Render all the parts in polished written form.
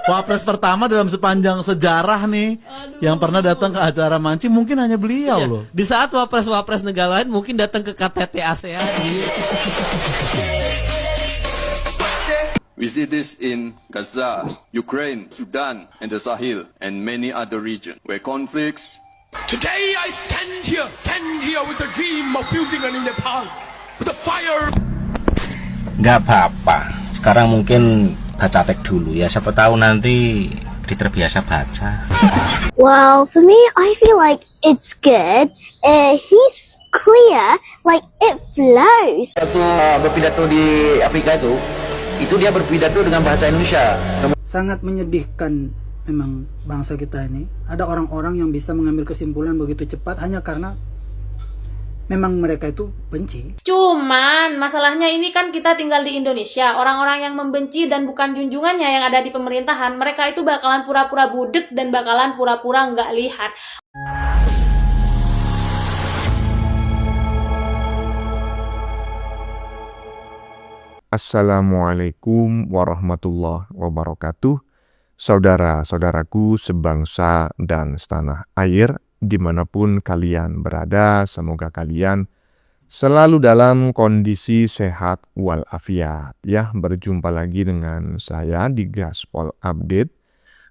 Wapres pertama dalam sepanjang sejarah nih yang pernah datang ke acara mancing mungkin hanya beliau Iya, loh. di saat wapres-wapres negara lain mungkin datang ke KTT ASEAN. We see this in Gaza, Ukraine, Sudan, and the Sahel, and many other regions where conflicts. Today I stand here with the dream of building a new Nepal, with the fire. Nggak apa-apa. Sekarang mungkin baca teks dulu ya. Siapa tahu nanti terbiasa baca. Well, for me, I feel like it's good. He's clear, like it flows. Waktu berpidato di Afrika itu dia berpidato dengan bahasa Indonesia. Sangat menyedihkan memang bangsa kita ini. Ada orang-orang yang bisa mengambil kesimpulan begitu cepat hanya karena memang mereka itu benci. Cuman masalahnya ini kan kita tinggal di Indonesia. Orang-orang yang membenci dan bukan junjungannya yang ada di pemerintahan, mereka itu bakalan pura-pura budek dan bakalan pura-pura nggak lihat. Assalamualaikum warahmatullahi wabarakatuh. Saudara-saudaraku sebangsa dan setanah air, dimanapun kalian berada, semoga kalian selalu dalam kondisi sehat walafiat. Ya, berjumpa lagi dengan saya di Gaspol Update.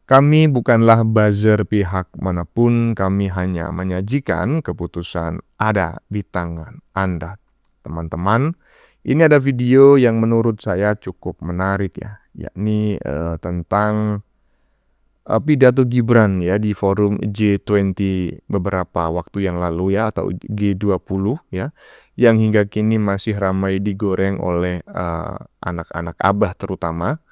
Kami bukanlah buzzer pihak manapun, kami hanya menyajikan keputusan ada di tangan Anda. Teman-teman, ini ada video yang menurut saya cukup menarik ya, yakni tentang pidato Gibran ya di forum G20 beberapa waktu yang lalu ya, atau G20 ya, yang hingga kini masih ramai digoreng oleh anak-anak Abah terutama.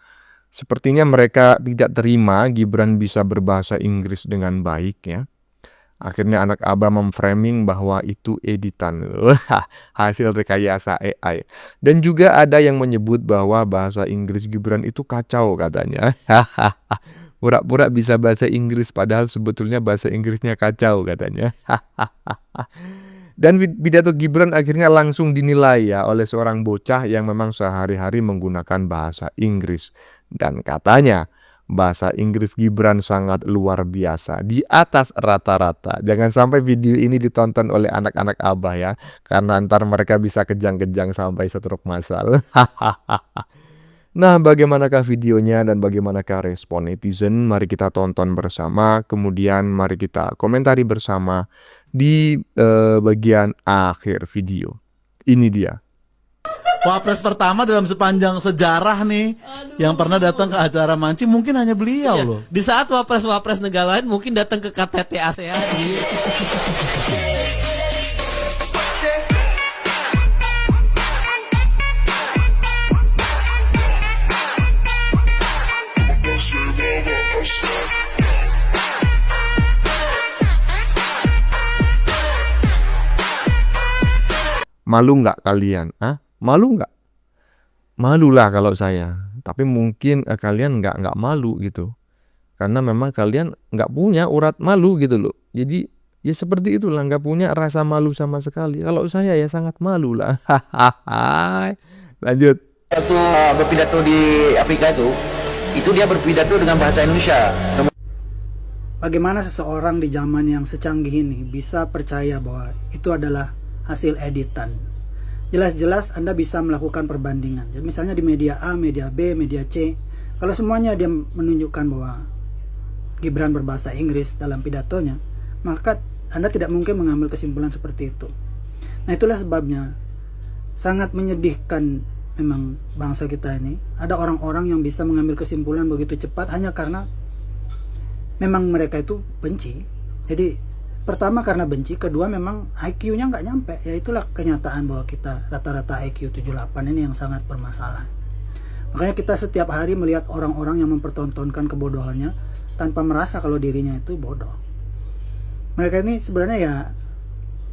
Sepertinya mereka tidak terima Gibran bisa berbahasa Inggris dengan baik ya. Akhirnya anak Abah memframing bahwa itu editan, hasil rekayasa AI. Dan juga ada yang menyebut bahwa bahasa Inggris Gibran itu kacau katanya. Pura-pura bisa bahasa Inggris padahal sebetulnya bahasa Inggrisnya kacau katanya. Dan pidato Gibran akhirnya langsung dinilai ya oleh seorang bocah yang memang sehari-hari menggunakan bahasa Inggris. Dan katanya bahasa Inggris Gibran sangat luar biasa, di atas rata-rata. Jangan sampai video ini ditonton oleh anak-anak Abah ya, karena ntar mereka bisa kejang-kejang sampai stroke massal. Nah, bagaimanakah videonya dan bagaimanakah respon netizen? Mari kita tonton bersama, kemudian mari kita komentari bersama di bagian akhir video. Ini dia. Wapres pertama dalam sepanjang sejarah nih yang pernah datang ke acara mancing mungkin hanya beliau Iya, loh. di saat wapres-wapres negara lain mungkin datang ke KTT ASEAN. Malu nggak kalian? Malu nggak? Malulah kalau saya. Tapi mungkin kalian nggak malu gitu. Karena memang kalian nggak punya urat malu gitu loh. Jadi ya seperti itulah, nggak punya rasa malu sama sekali. Kalau saya ya sangat malu lah. Lanjut. Waktu berpidato di Afrika itu dia berpidato dengan bahasa Indonesia. Bagaimana seseorang di zaman yang secanggih ini bisa percaya bahwa itu adalah hasil editan? Jelas-jelas Anda bisa melakukan perbandingan. Jadi misalnya di media A, media B, media C, kalau semuanya dia menunjukkan bahwa Gibran berbahasa Inggris dalam pidatonya, maka Anda tidak mungkin mengambil kesimpulan seperti itu. Nah, itulah sebabnya sangat menyedihkan memang bangsa kita ini. Ada orang-orang yang bisa mengambil kesimpulan begitu cepat hanya karena memang mereka itu benci. Jadi pertama karena benci, kedua memang IQ-nya nggak nyampe. Ya itulah kenyataan bahwa kita rata-rata IQ 78 ini yang sangat bermasalah. Makanya kita setiap hari melihat orang-orang yang mempertontonkan kebodohannya tanpa merasa kalau dirinya itu bodoh. Mereka ini sebenarnya ya,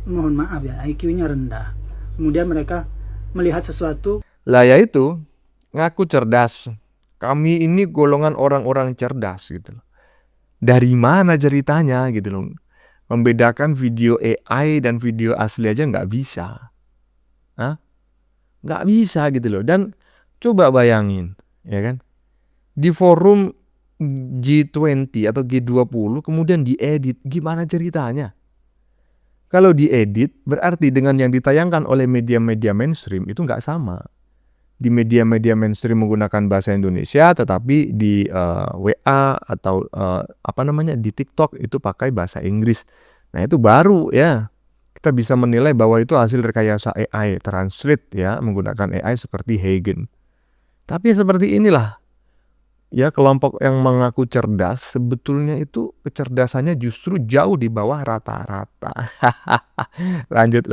mohon maaf ya, IQ-nya rendah. Kemudian mereka melihat sesuatu. Lah ya itu, ngaku cerdas. Kami ini golongan orang-orang cerdas gitu loh. Dari mana ceritanya gitu loh. Membedakan video AI dan video asli aja nggak bisa. Nggak bisa gitu loh. Dan coba bayangin, ya kan? Di forum G20 atau G20 kemudian diedit, gimana ceritanya? Kalau diedit berarti dengan yang ditayangkan oleh media-media mainstream itu nggak sama. Di media-media mainstream menggunakan bahasa Indonesia, tetapi di WA atau di TikTok itu pakai bahasa Inggris. Nah itu baru ya. Kita bisa menilai bahwa itu hasil rekayasa AI, translate ya, menggunakan AI seperti Hagen. Tapi seperti inilah, ya kelompok yang mengaku cerdas, sebetulnya itu kecerdasannya justru jauh di bawah rata-rata. Lanjut.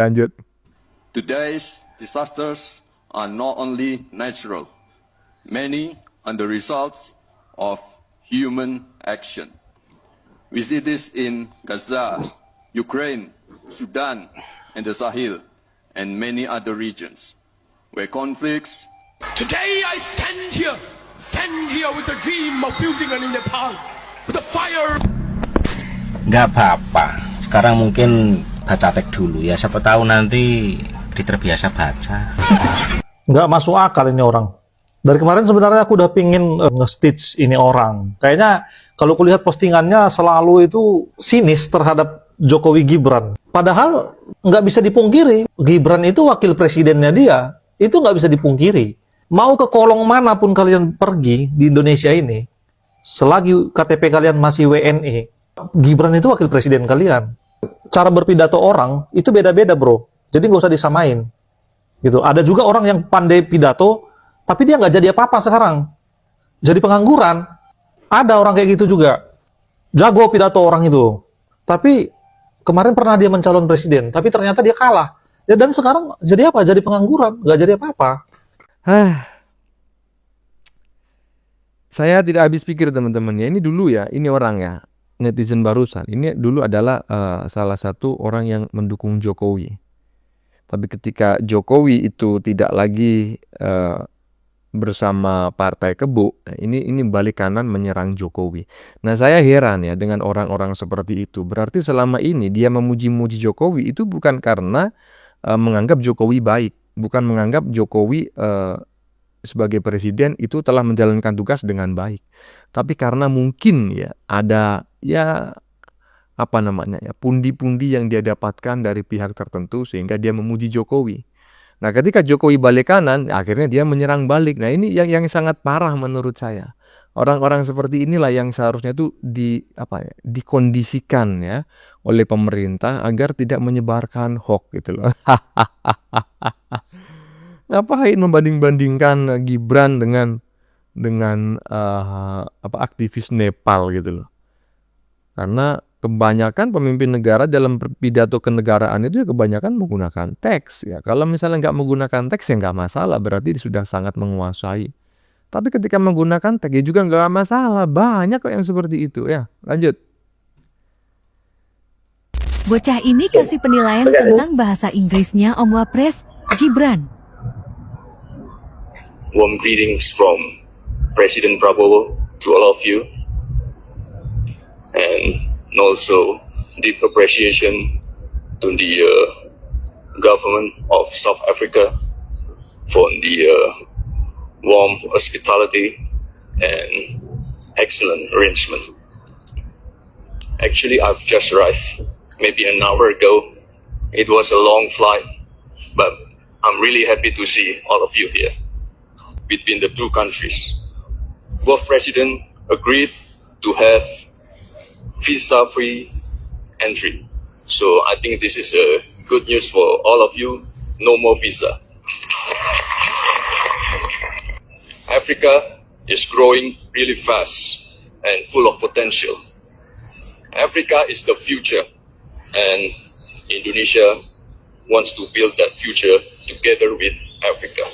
Today's disasters are not only natural. Many are the results of human action. We see this in Gaza, Ukraine, Sudan, and the Sahel, and many other regions, where conflicts. Today I stand here with a dream of building a new Nepal, with a fire. Nggak apa-apa. Sekarang mungkin baca teks dulu ya. Siapa tahu nanti terbiasa baca. Nggak masuk akal ini orang. Dari kemarin sebenarnya aku udah pingin nge-stitch ini orang. Kayaknya kalau kulihat postingannya selalu itu sinis terhadap Jokowi Gibran. Padahal nggak bisa dipungkiri, Gibran itu wakil presidennya dia. Itu nggak bisa dipungkiri. Mau ke kolong manapun kalian pergi di Indonesia ini, selagi KTP kalian masih WNE, Gibran itu wakil presiden kalian. Cara berpidato orang itu beda-beda bro. Jadi nggak usah disamain. Gitu. Ada juga orang yang pandai pidato, tapi dia nggak jadi apa-apa sekarang. Jadi pengangguran. Ada orang kayak gitu juga. Jago pidato orang itu. Tapi kemarin pernah dia mencalon presiden, tapi ternyata dia kalah. Ya, dan sekarang jadi apa? Jadi pengangguran, nggak jadi apa-apa. Saya tidak habis pikir teman-teman ya. Ini dulu ya, ini orang ya, netizen barusan. Ini dulu adalah salah satu orang yang mendukung Jokowi. Tapi ketika Jokowi itu tidak lagi bersama Partai Kebo, ini balik kanan menyerang Jokowi. Nah saya heran ya dengan orang-orang seperti itu. Berarti selama ini dia memuji-muji Jokowi itu bukan karena menganggap Jokowi baik, bukan menganggap Jokowi sebagai presiden itu telah menjalankan tugas dengan baik, tapi karena mungkin ya ada ya pundi-pundi yang dia dapatkan dari pihak tertentu sehingga dia memuji Jokowi. Nah ketika Jokowi balik kanan akhirnya dia menyerang balik. Nah ini yang sangat parah menurut saya. Orang-orang seperti inilah yang seharusnya itu dikondisikan ya oleh pemerintah agar tidak menyebarkan hoax gitu loh. Ngapain membanding-bandingkan Gibran dengan aktivis Nepal gitu loh. Karena kebanyakan pemimpin negara dalam pidato kenegaraan itu kebanyakan menggunakan teks ya. Kalau misalnya nggak menggunakan teks ya nggak masalah, berarti sudah sangat menguasai. Tapi ketika menggunakan teks ya juga nggak masalah, banyak kok yang seperti itu ya. Lanjut. Bocah ini kasih penilaian tentang bahasa Inggrisnya Om Wapres Gibran. Warm greetings from President Prabowo to all of you, and also deep appreciation to the government of South Africa for the warm hospitality and excellent arrangement. Actually, I've just arrived maybe an hour ago. It was a long flight, but I'm really happy to see all of you here between the two countries. Both presidents agreed to have visa-free entry. So I think this is a good news for all of you. No more visa. Africa is growing really fast and full of potential. Africa is the future, and Indonesia wants to build that future together with Africa.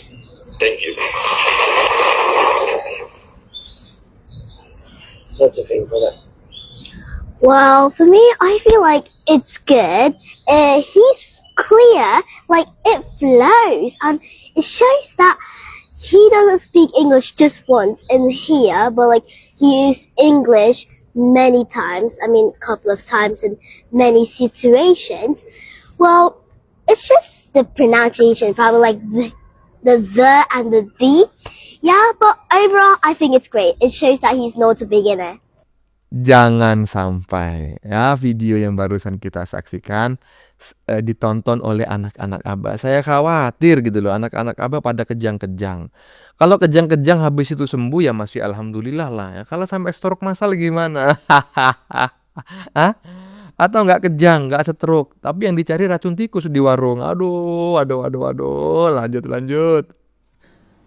Thank you. What's your thing for that? Well, for me, I feel like it's good. He's clear, like it flows, and it shows that he doesn't speak English just once in here, but like he used English many times. I mean, a couple of times in many situations. Well, it's just the pronunciation, probably like the and the Yeah, but overall, I think it's great. It shows that he's not a beginner. Jangan sampai ya video yang barusan kita saksikan ditonton oleh anak-anak Abah. Saya khawatir gitu loh, anak-anak Abah pada kejang-kejang. Kalau kejang-kejang habis itu sembuh ya masih alhamdulillah lah ya. Kalau sampai stroke masal gimana? Hah? Atau nggak kejang, nggak stroke, tapi yang dicari racun tikus di warung. Aduh. Lanjut.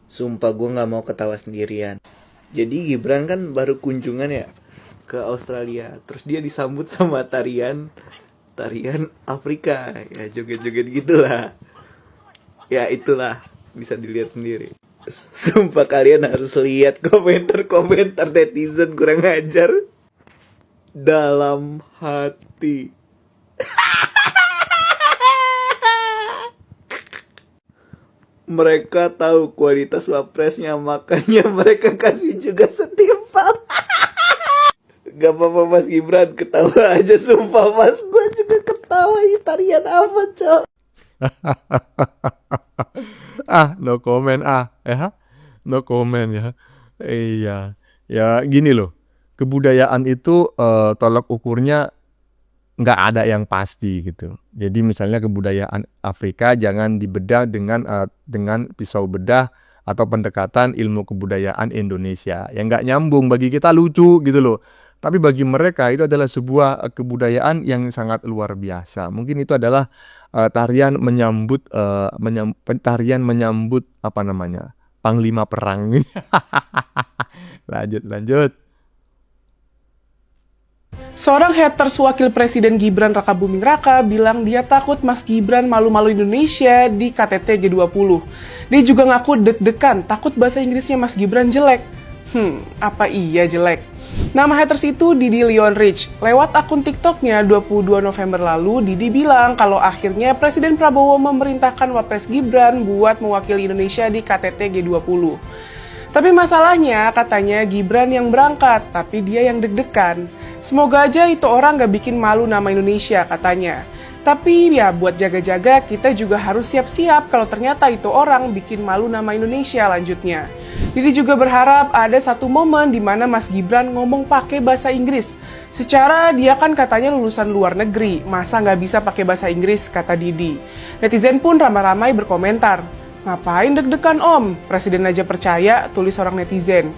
Sumpah gue nggak mau ketawa sendirian. Jadi Gibran kan baru kunjungan ya ke Australia, terus dia disambut sama tarian Afrika, ya joget-joget gitulah. Ya itulah, bisa dilihat sendiri. Sumpah kalian harus lihat komentar netizen kurang ajar. Dalam hati. Mereka tahu kualitas wapresnya, makanya mereka kasih juga setimpal. Gak apa-apa Mas Gibran, ketawa aja sumpah Mas. Gue juga ketawa, ini tarian apa cok? No comment no comment ya. Iya, ya gini loh, kebudayaan itu tolak ukurnya nggak ada yang pasti gitu. Jadi misalnya kebudayaan Afrika jangan dibedah dengan pisau bedah atau pendekatan ilmu kebudayaan Indonesia yang nggak nyambung. Bagi kita lucu gitu loh, tapi bagi mereka itu adalah sebuah kebudayaan yang sangat luar biasa. Mungkin itu adalah tarian menyambut apa namanya, panglima perang. Lanjut. Seorang haters wakil presiden Gibran Raka Buming Raka bilang dia takut Mas Gibran malu-malu Indonesia di KTT G20. Dia juga ngaku deg-degan, takut bahasa Inggrisnya Mas Gibran jelek. Apa iya jelek? Nama haters itu Didi Leon Rich. Lewat akun TikToknya 22 November lalu, Didi bilang kalau akhirnya Presiden Prabowo memerintahkan Wapres Gibran buat mewakili Indonesia di KTT G20. Tapi masalahnya katanya Gibran yang berangkat, tapi dia yang deg-degan. Semoga aja itu orang gak bikin malu nama Indonesia katanya. Tapi ya buat jaga-jaga kita juga harus siap-siap kalau ternyata itu orang bikin malu nama Indonesia lanjutnya. Didi juga berharap ada satu momen di mana Mas Gibran ngomong pakai bahasa Inggris. Secara dia kan katanya lulusan luar negeri, masa nggak bisa pakai bahasa Inggris, kata Didi. Netizen pun ramai-ramai berkomentar, ngapain deg-degan om? Presiden aja percaya, tulis seorang netizen.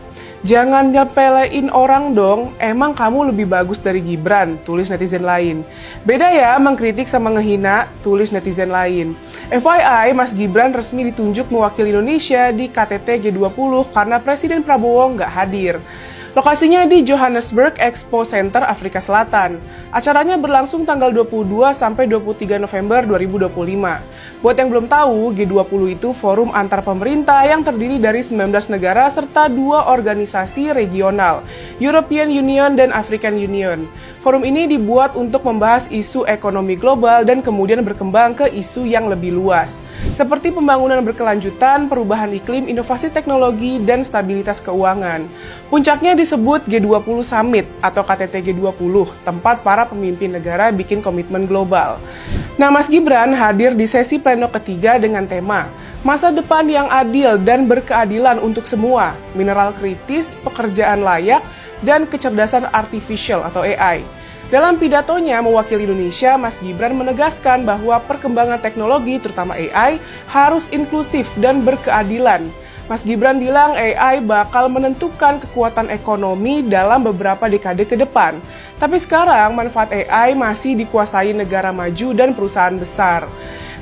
Jangan nyepelein orang dong, emang kamu lebih bagus dari Gibran, tulis netizen lain. Beda ya mengkritik sama ngehina, tulis netizen lain. FYI, Mas Gibran resmi ditunjuk mewakili Indonesia di KTT G20 karena Presiden Prabowo nggak hadir. Lokasinya di Johannesburg Expo Center, Afrika Selatan. Acaranya berlangsung tanggal 22 sampai 23 November 2025. Buat yang belum tahu, G20 itu forum antar pemerintah yang terdiri dari 19 negara serta 2 organisasi regional, European Union dan African Union. Forum ini dibuat untuk membahas isu ekonomi global dan kemudian berkembang ke isu yang lebih luas, seperti pembangunan berkelanjutan, perubahan iklim, inovasi teknologi, dan stabilitas keuangan. Puncaknya disebut G20 Summit atau KTT G20, tempat para pemimpin negara bikin komitmen global. Nah, Mas Gibran hadir di sesi pleno ketiga dengan tema Masa Depan yang Adil dan Berkeadilan untuk Semua, Mineral Kritis, Pekerjaan Layak, dan Kecerdasan Artificial atau AI. Dalam pidatonya mewakili Indonesia, Mas Gibran menegaskan bahwa perkembangan teknologi, terutama AI, harus inklusif dan berkeadilan. Mas Gibran bilang AI bakal menentukan kekuatan ekonomi dalam beberapa dekade ke depan. Tapi sekarang manfaat AI masih dikuasai negara maju dan perusahaan besar.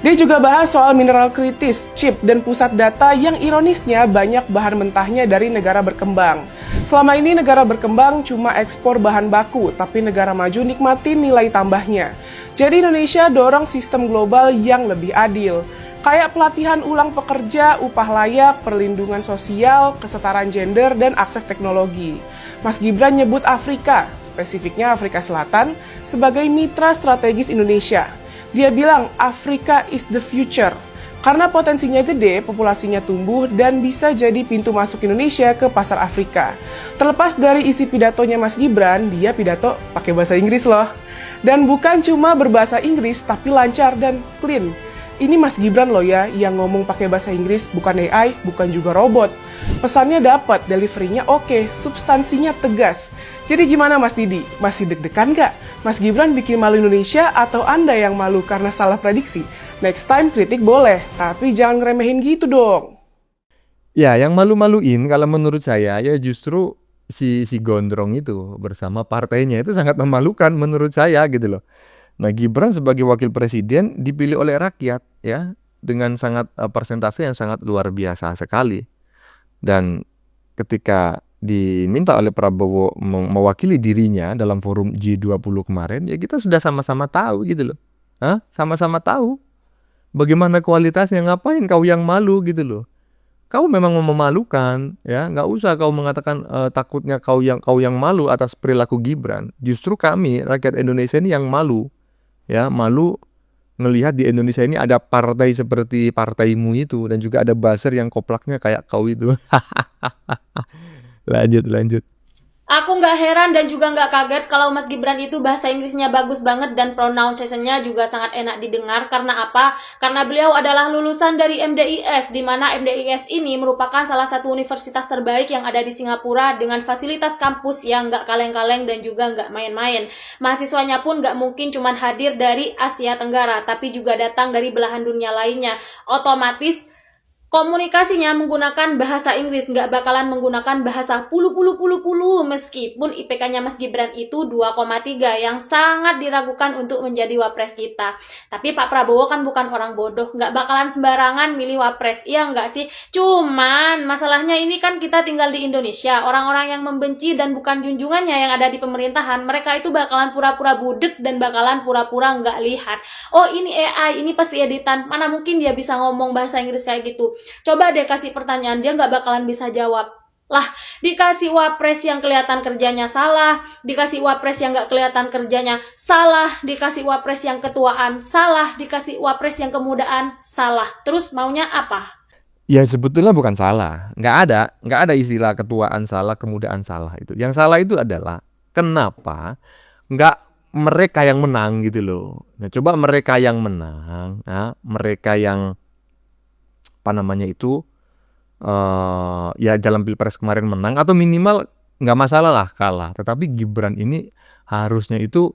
Dia juga bahas soal mineral kritis, chip, dan pusat data yang ironisnya banyak bahan mentahnya dari negara berkembang. Selama ini negara berkembang cuma ekspor bahan baku, tapi negara maju nikmatin nilai tambahnya. Jadi Indonesia dorong sistem global yang lebih adil. Kayak pelatihan ulang pekerja, upah layak, perlindungan sosial, kesetaraan gender, dan akses teknologi. Mas Gibran nyebut Afrika, spesifiknya Afrika Selatan, sebagai mitra strategis Indonesia. Dia bilang Afrika is the future, karena potensinya gede, populasinya tumbuh, dan bisa jadi pintu masuk Indonesia ke pasar Afrika. Terlepas dari isi pidatonya Mas Gibran, dia pidato pakai bahasa Inggris loh. Dan bukan cuma berbahasa Inggris, tapi lancar dan clean. Ini Mas Gibran loh ya, yang ngomong pakai bahasa Inggris, bukan AI, bukan juga robot. Pesannya dapat, deliverynya oke, substansinya tegas. Jadi gimana Mas Didi? Masih deg-degan nggak? Mas Gibran bikin malu Indonesia atau Anda yang malu karena salah prediksi? Next time kritik boleh, tapi jangan ngeremehin gitu dong. Ya, yang malu-maluin kalau menurut saya ya justru si Gondrong itu bersama partainya itu sangat memalukan menurut saya gitu loh. Nah, Gibran sebagai wakil presiden dipilih oleh rakyat ya dengan sangat persentase yang sangat luar biasa sekali. Dan ketika diminta oleh Prabowo mewakili dirinya dalam forum G20 kemarin, ya kita sudah sama-sama tahu gitu loh. Sama-sama tahu bagaimana kualitasnya, ngapain kau yang malu gitu loh. Kau memang memalukan, ya nggak usah kau mengatakan takutnya kau yang malu atas perilaku Gibran. Justru kami rakyat Indonesia ini yang malu, ya malu ngelihat di Indonesia ini ada partai seperti partaimu itu dan juga ada buzzer yang koplaknya kayak kau itu. Lanjut. Aku nggak heran dan juga nggak kaget kalau Mas Gibran itu bahasa Inggrisnya bagus banget dan pronunciation-nya juga sangat enak didengar. Karena apa? Karena beliau adalah lulusan dari MDIS, di mana MDIS ini merupakan salah satu universitas terbaik yang ada di Singapura dengan fasilitas kampus yang nggak kaleng-kaleng dan juga nggak main-main. Mahasiswanya pun nggak mungkin cuma hadir dari Asia Tenggara, tapi juga datang dari belahan dunia lainnya. Otomatis komunikasinya menggunakan bahasa Inggris, nggak bakalan menggunakan bahasa pulu, meskipun IPK-nya Mas Gibran itu 2,3 yang sangat diragukan untuk menjadi wapres kita. Tapi Pak Prabowo kan bukan orang bodoh, nggak bakalan sembarangan milih wapres, iya nggak sih? Cuman masalahnya ini kan kita tinggal di Indonesia, orang-orang yang membenci dan bukan junjungannya yang ada di pemerintahan, mereka itu bakalan pura-pura budek dan bakalan pura-pura nggak lihat. Oh ini AI, ini pasti editan, mana mungkin dia bisa ngomong bahasa Inggris kayak gitu. Coba deh kasih pertanyaan, dia nggak bakalan bisa jawab. Lah, dikasih wapres yang kelihatan kerjanya salah, dikasih wapres yang nggak kelihatan kerjanya salah, dikasih wapres yang ketuaan salah, dikasih wapres yang kemudaan salah. Terus maunya apa? Ya sebetulnya bukan salah, nggak ada istilah ketuaan salah, kemudaan salah itu. Yang salah itu adalah kenapa nggak mereka yang menang gitu loh. Nah coba mereka yang menang, mereka yang ya dalam Pilpres kemarin menang atau minimal nggak masalah lah kalah. Tetapi Gibran ini harusnya itu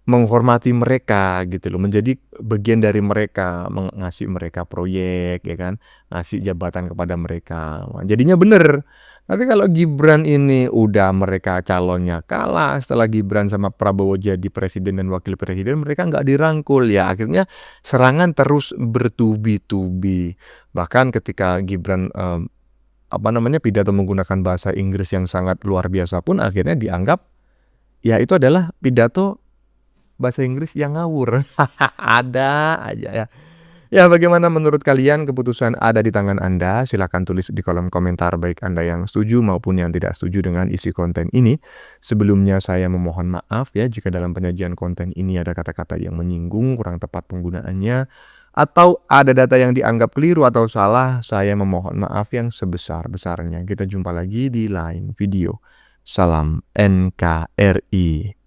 menghormati mereka gitu loh, menjadi bagian dari mereka, ngasih mereka proyek ya kan, ngasih jabatan kepada mereka. Jadinya bener. Tapi kalau Gibran ini udah mereka calonnya kalah, setelah Gibran sama Prabowo jadi presiden dan wakil presiden, mereka nggak dirangkul, ya akhirnya serangan terus bertubi-tubi. Bahkan ketika Gibran pidato menggunakan bahasa Inggris yang sangat luar biasa pun akhirnya dianggap ya itu adalah pidato bahasa Inggris yang ngawur. Ada aja ya. Ya, bagaimana menurut kalian? Keputusan ada di tangan Anda. Silakan tulis di kolom komentar baik Anda yang setuju maupun yang tidak setuju dengan isi konten ini. Sebelumnya saya memohon maaf ya jika dalam penyajian konten ini ada kata-kata yang menyinggung, kurang tepat penggunaannya, atau ada data yang dianggap keliru atau salah. Saya memohon maaf yang sebesar-besarnya. Kita jumpa lagi di lain video. Salam NKRI.